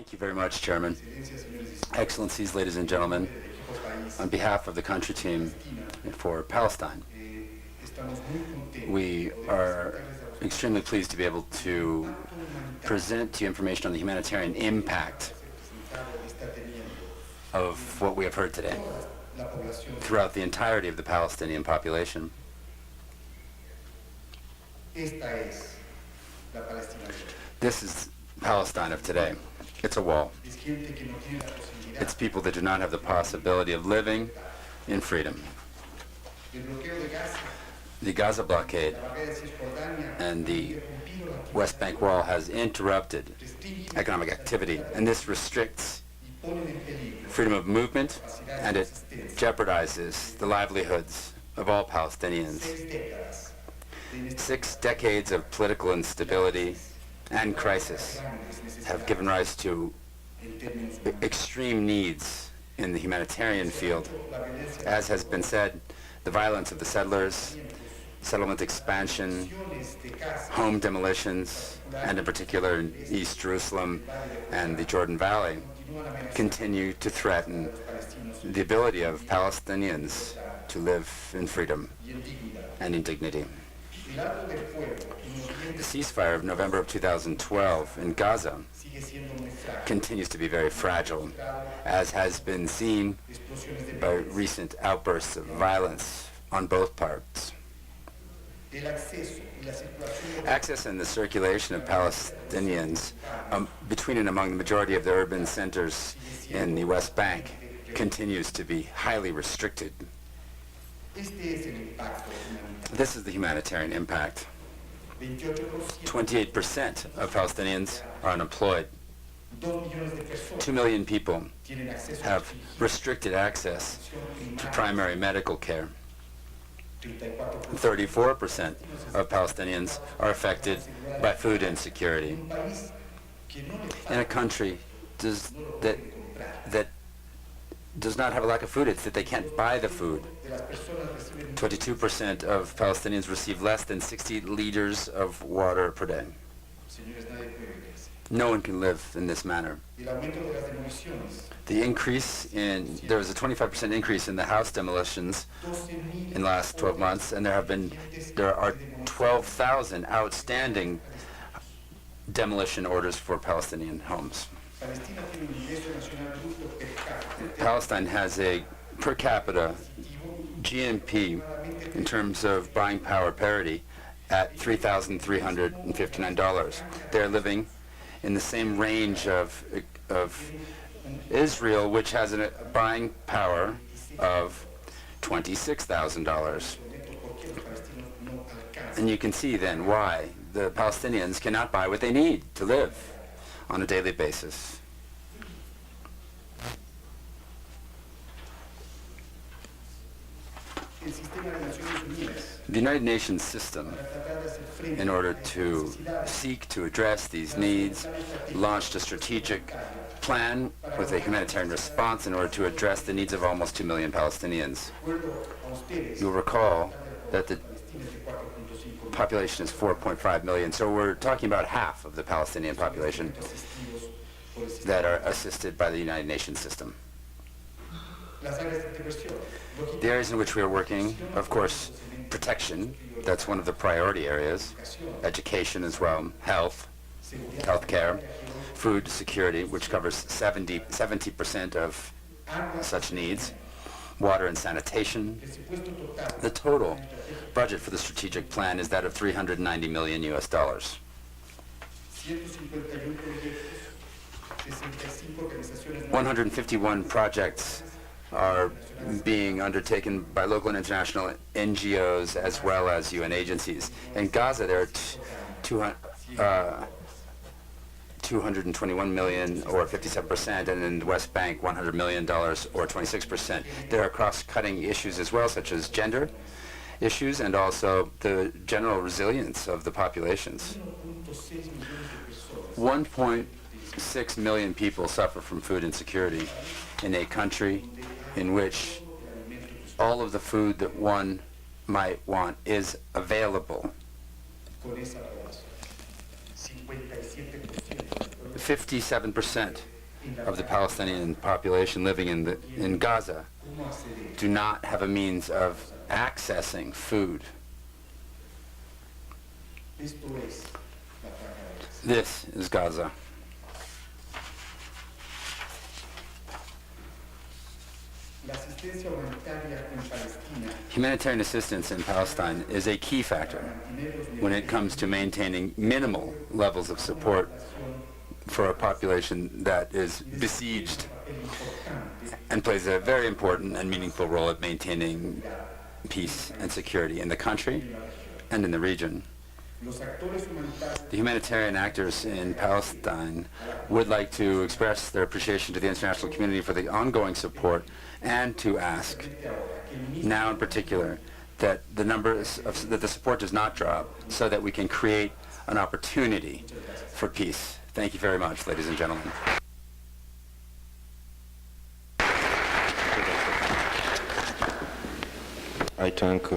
Thank you very much, Chairman. Excellencies, ladies and gentlemen, on behalf of the country team for Palestine, we are extremely pleased to be able to present to you information on the humanitarian impact of what we have heard today throughout the entirety of the Palestinian population. This is Palestine of today. It's a wall. It's people that do not have the possibility of living in freedom. The Gaza blockade and the West Bank wall has interrupted economic activity, and this restricts freedom of movement, and it jeopardizes the livelihoods of all Palestinians. 6 decades of political instability and crisis have given rise to extreme needs in the humanitarian field. As has been said, the violence of the settlers, settlement expansion, home demolitions, and in particular in East Jerusalem and the Jordan Valley, continue to threaten the ability of Palestinians to live in freedom and in dignity. The ceasefire of November of 2012 in Gaza continues to be very fragile, as has been seen by recent outbursts of violence on both parts. Access and the circulation of Palestinians between and among the majority of the urban centers in the West Bank continues to be highly restricted. This is the humanitarian impact. 28% of Palestinians are unemployed. 2 million people have restricted access to primary medical care. 34% of Palestinians are affected by food insecurity. In a country that does not have a lack of food, it's that they can't buy the food. 22% of Palestinians receive less than 60 liters of water per day. No one can live in this manner. The increase there was a 25% increase in the house demolitions in the last 12 months, and there are 12,000 outstanding demolition orders for Palestinian homes. Palestine has a per capita GNP in terms of buying power parity at $3,359. They're living in the same range of Israel, which has a buying power of $26,000. And you can see then why the Palestinians cannot buy what they need to live on a daily basis. The United Nations system, in order to seek to address these needs, launched a strategic plan with a humanitarian response in order to address the needs of almost 2 million Palestinians. You'll recall that the population is 4.5 million, so we're talking about half of the Palestinian population that are assisted by the United Nations system. The areas in which we are working, of course, protection, that's one of the priority areas, education as well, health care, food security, which covers 70% of such needs, water and sanitation. The total budget for the strategic plan is that of $390 million US. 151 projects are being undertaken by local and international NGOs as well as UN agencies. In Gaza, there are 221 million, or 57%, and in the West Bank, $100 million, or 26%. There are cross-cutting issues as well, such as gender issues and also the general resilience of the populations. 1.6 million people suffer from food insecurity in a country in which all of the food that one might want is available. 57% of the Palestinian population living in Gaza do not have a means of accessing food. This is Gaza. Humanitarian assistance in Palestine is a key factor when it comes to maintaining minimal levels of support for a population that is besieged, and plays a very important and meaningful role at maintaining peace and security in the country and in the region. The humanitarian actors in Palestine would like to express their appreciation to the international community for the ongoing support, and to ask, now in particular, that the support does not drop, so that we can create an opportunity for peace. Thank you very much, ladies and gentlemen. I thank